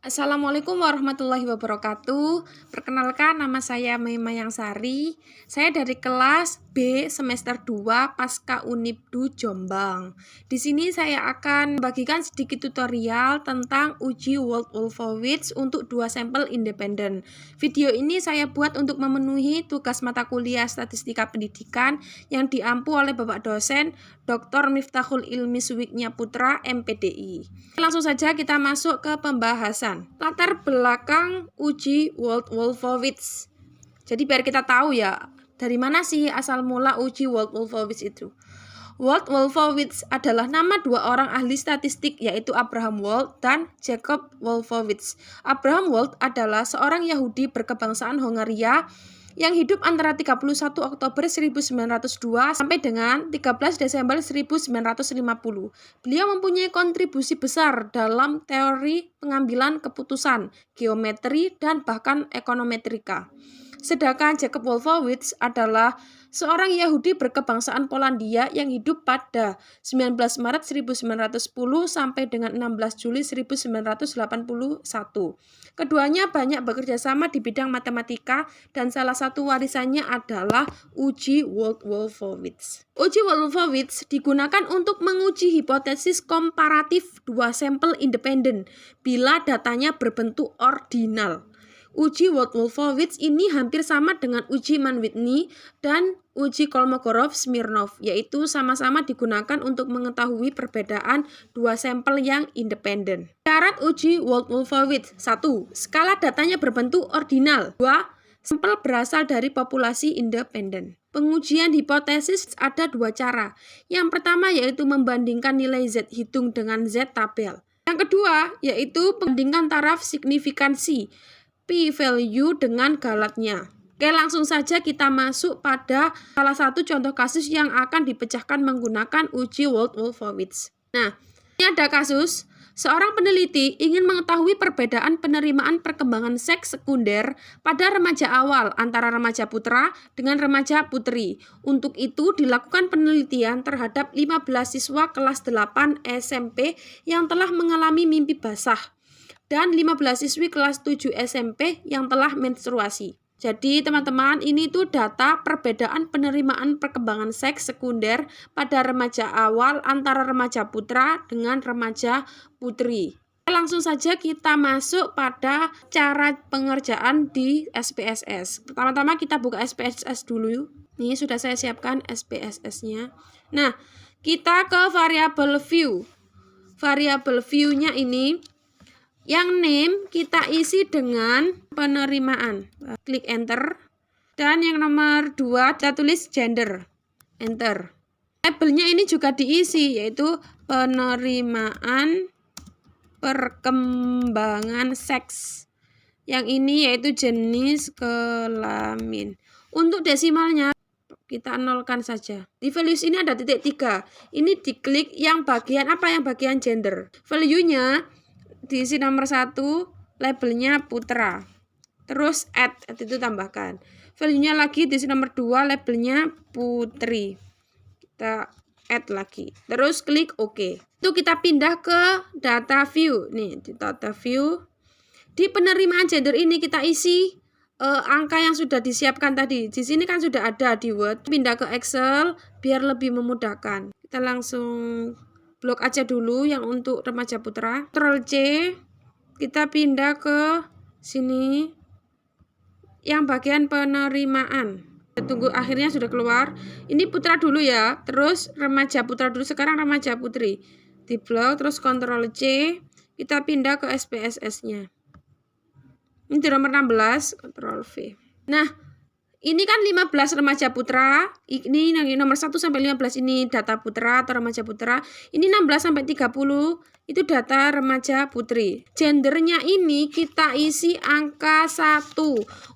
Assalamualaikum warahmatullahi wabarakatuh. Perkenalkan, nama saya Mei Mayangsari. Saya dari kelas B semester 2 Pasca Unibdu Jombang. Di sini saya akan bagikan sedikit tutorial tentang uji Wolfowitz untuk 2 sampel independen. Video ini saya buat untuk memenuhi tugas mata kuliah Statistika Pendidikan yang diampu oleh Bapak dosen Dr. Miftahul Ilmi Suwiknya Putra, MPDI. Langsung saja kita masuk ke pembahasan. Latar belakang uji Wolfowitz. Jadi biar kita tahu ya, dari mana sih asal mula uji Wolfowitz itu. Wolfowitz adalah nama dua orang ahli statistik, yaitu Abraham Wald dan Jacob Wolfowitz. Abraham Wald adalah seorang Yahudi berkebangsaan Hongaria yang hidup antara 31 Oktober 1902 sampai dengan 13 Desember 1950. Beliau mempunyai kontribusi besar dalam teori pengambilan keputusan, geometri, dan bahkan ekonometrika. Sedangkan Jacob Wolfowitz adalah seorang Yahudi berkebangsaan Polandia yang hidup pada 19 Maret 1910 sampai dengan 16 Juli 1981. Keduanya banyak bekerja sama di bidang matematika dan salah satu warisannya adalah uji Wolfowitz. Uji Wolfowitz digunakan untuk menguji hipotesis komparatif dua sampel independen bila datanya berbentuk ordinal. Uji Wolfowitz ini hampir sama dengan uji Mann-Whitney dan uji Kolmogorov-Smirnov, yaitu sama-sama digunakan untuk mengetahui perbedaan dua sampel yang independen. Syarat uji Wolfowitz: 1. Skala datanya berbentuk ordinal. 2. Sampel berasal dari populasi independen. Pengujian hipotesis ada dua cara. Yang pertama yaitu membandingkan nilai Z hitung dengan Z tabel. Yang kedua yaitu membandingkan taraf signifikansi p-value dengan galatnya. Oke, langsung saja kita masuk pada salah satu contoh kasus yang akan dipecahkan menggunakan uji Wolfowitz. Nah, ini ada kasus. Seorang peneliti ingin mengetahui perbedaan penerimaan perkembangan seks sekunder pada remaja awal antara remaja putra dengan remaja putri. Untuk itu dilakukan penelitian terhadap 15 siswa kelas 8 SMP yang telah mengalami mimpi basah dan 15 siswi kelas 7 SMP yang telah menstruasi. Jadi teman-teman, ini tuh data perbedaan penerimaan perkembangan seks sekunder pada remaja awal antara remaja putra dengan remaja putri. Langsung saja kita masuk pada cara pengerjaan di SPSS. Pertama-tama kita buka SPSS dulu. Ini sudah saya siapkan SPSS-nya. Nah, kita ke variable view. Variable view-nya ini yang name kita isi dengan penerimaan. Klik enter. Dan yang nomor 2 kita tulis gender. Enter. Labelnya ini juga diisi, yaitu penerimaan perkembangan seks. Yang ini yaitu jenis kelamin. Untuk desimalnya kita nolkan saja. Di values ini ada titik 3. Ini diklik yang bagian apa? Yang bagian gender. Value-nya diisi nomor 1, labelnya putra. Terus add itu tambahkan. Value-nya lagi diisi nomor 2, labelnya putri. Kita add lagi. Terus klik OK. Itu kita pindah ke data view. Nih, di data view. Di penerimaan gender ini kita isi angka yang sudah disiapkan tadi. Di sini kan sudah ada di Word. Pindah ke Excel biar lebih memudahkan. Kita langsung blok aja dulu yang untuk remaja putra. Ctrl C, kita pindah ke sini yang bagian penerimaan. Kita tunggu, akhirnya sudah keluar. Ini putra dulu ya, terus remaja putra dulu, sekarang remaja putri. Di blok, terus Ctrl C, kita pindah ke SPSS-nya. Ini di nomor 16, Ctrl V. Nah, ini kan 15 remaja putra, ini nomor 1 sampai 15 ini data putra atau remaja putra. Ini 16 sampai 30 itu data remaja putri. Gendernya ini kita isi angka 1.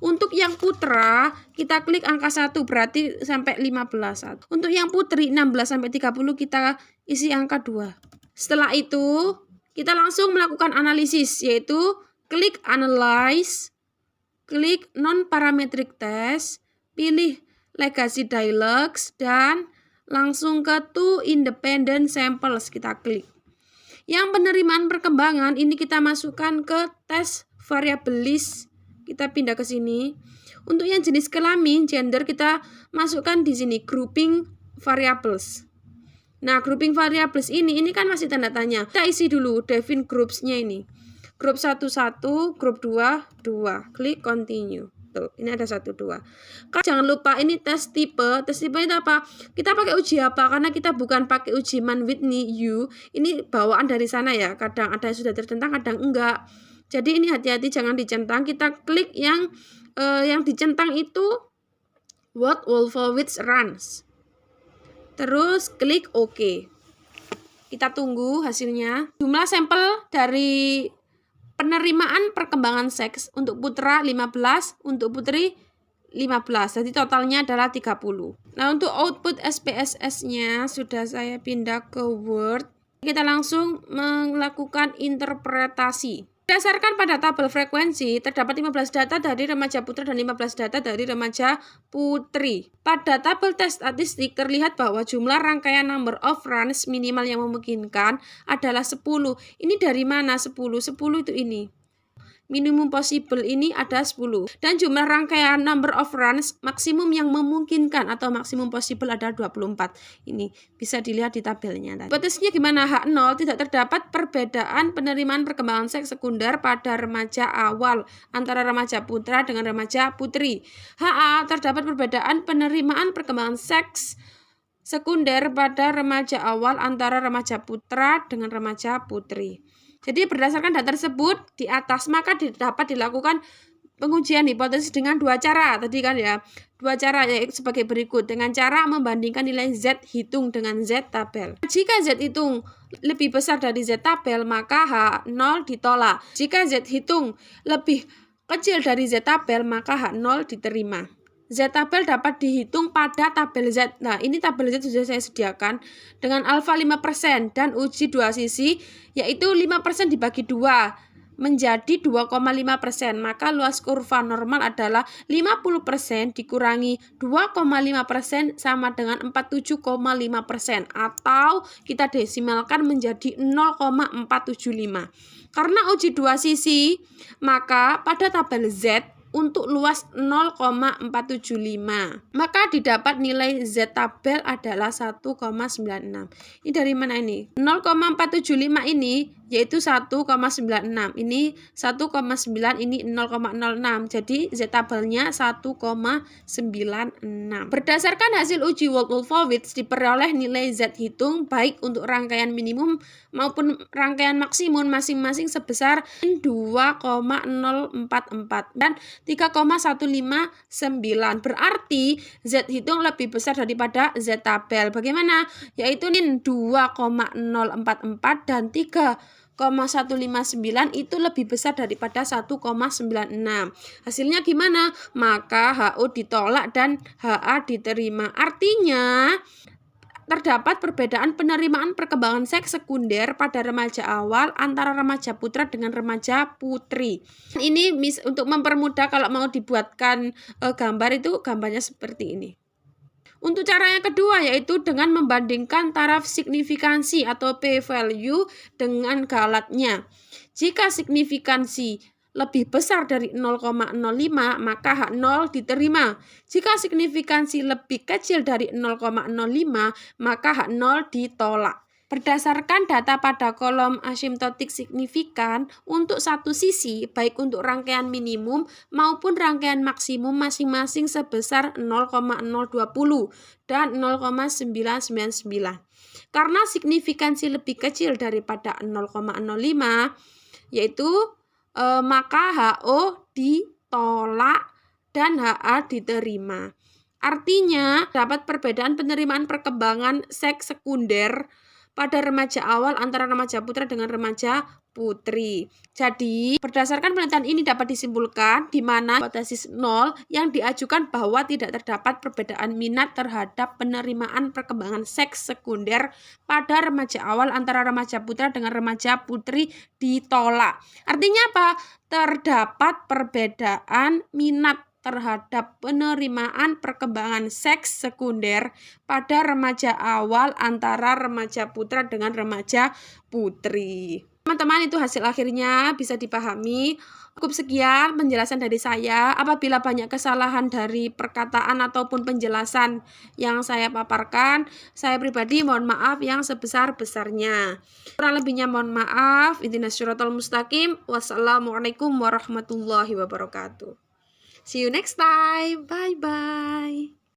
Untuk yang putra kita klik angka 1 berarti sampai 15. Untuk yang putri 16 sampai 30 kita isi angka 2. Setelah itu kita langsung melakukan analisis, yaitu klik analyze, klik non-parametric test, pilih legacy dialogs, dan langsung ke to independent samples kita klik. Yang penerimaan perkembangan ini kita masukkan ke tes variabilis. Kita pindah ke sini. Untuk yang jenis kelamin, gender, kita masukkan di sini grouping variables. Nah, grouping variables ini kan masih tanda tanya. Kita isi dulu define groups-nya ini. Grup 1, 1, grup 2, 2. Klik continue. Tuh, ini ada 1, 2. Jangan lupa ini tes tipe. Tes tipe itu apa? Kita pakai uji apa? Karena kita bukan pakai uji Mann-Whitney U. Ini bawaan dari sana ya. Kadang ada yang sudah tercentang, kadang enggak. Jadi ini hati-hati jangan dicentang. Kita klik yang dicentang itu what Wolfowitz runs. Terus klik OK. Kita tunggu hasilnya. Jumlah sampel dari penerimaan perkembangan seks untuk putra 15, untuk putri 15. Jadi totalnya adalah 30. Nah, untuk output SPSS-nya sudah saya pindah ke Word. Kita langsung melakukan interpretasi. Berdasarkan pada tabel frekuensi, terdapat 15 data dari remaja putra dan 15 data dari remaja putri. Pada tabel tes statistik terlihat bahwa jumlah rangkaian number of runs minimal yang memungkinkan adalah 10. Ini dari mana 10? 10 itu ini. Minimum possible ini ada 10. Dan jumlah rangkaian number of runs maksimum yang memungkinkan atau maksimum possible ada 24. Ini bisa dilihat di tabelnya. Hipotesisnya gimana? H0 tidak terdapat perbedaan penerimaan perkembangan seks sekunder pada remaja awal antara remaja putra dengan remaja putri. HA terdapat perbedaan penerimaan perkembangan seks sekunder pada remaja awal antara remaja putra dengan remaja putri. Jadi berdasarkan data tersebut di atas maka dapat dilakukan pengujian hipotesis dengan dua cara tadi kan ya. Dua cara yaitu sebagai berikut. Dengan cara membandingkan nilai Z hitung dengan Z tabel. Jika Z hitung lebih besar dari Z tabel maka H0 ditolak. Jika Z hitung lebih kecil dari Z tabel maka H0 diterima. Z tabel dapat dihitung pada tabel Z. Nah, ini tabel Z sudah saya sediakan dengan alfa 5% dan uji dua sisi, yaitu 5% dibagi 2 menjadi 2,5%. Maka luas kurva normal adalah 50% dikurangi 2,5% sama dengan 47,5%. Atau kita desimalkan menjadi 0,475. Karena uji dua sisi, maka pada tabel Z untuk luas 0,475 maka didapat nilai Z tabel adalah 1,96. Ini dari mana ini? 0,475 ini yaitu 1,96. Ini 1,9, ini 0,06. Jadi Z tabelnya 1,96. Berdasarkan hasil uji Wolfowitz diperoleh nilai Z hitung baik untuk rangkaian minimum maupun rangkaian maksimum masing-masing sebesar 2,044 dan 3,159. Berarti Z hitung lebih besar daripada Z tabel. Bagaimana? Yaitu 2,044 dan 3,159 itu lebih besar daripada 1,96. Hasilnya gimana? Maka HO ditolak dan HA diterima. Artinya terdapat perbedaan penerimaan perkembangan seks sekunder pada remaja awal antara remaja putra dengan remaja putri. Ini untuk mempermudah kalau mau dibuatkan gambar itu gambarnya seperti ini. Untuk cara yang kedua yaitu dengan membandingkan taraf signifikansi atau p-value dengan galatnya. Jika signifikansi lebih besar dari 0,05 maka H0 diterima. Jika signifikansi lebih kecil dari 0,05 maka H0 ditolak. Berdasarkan data pada kolom asimptotik signifikan untuk satu sisi baik untuk rangkaian minimum maupun rangkaian maksimum masing-masing sebesar 0,020 dan 0,999. Karena signifikansi lebih kecil daripada 0,05 yaitu maka HO ditolak dan HA diterima. Artinya dapat perbedaan penerimaan perkembangan seks sekunder pada remaja awal antara remaja putra dengan remaja putri. Jadi, berdasarkan penelitian ini dapat disimpulkan di mana hipotesis 0 yang diajukan bahwa tidak terdapat perbedaan minat terhadap penerimaan perkembangan seks sekunder pada remaja awal antara remaja putra dengan remaja putri ditolak. Artinya apa? Terdapat perbedaan minat terhadap penerimaan perkembangan seks sekunder pada remaja awal antara remaja putra dengan remaja putri. Teman-teman, itu hasil akhirnya bisa dipahami. Cukup sekian penjelasan dari saya. Apabila banyak kesalahan dari perkataan ataupun penjelasan yang saya paparkan, saya pribadi mohon maaf yang sebesar-besarnya. Kurang lebihnya mohon maaf. Ihdinas siratal mustaqim. Wassalamualaikum warahmatullahi wabarakatuh. See you next time. Bye-bye.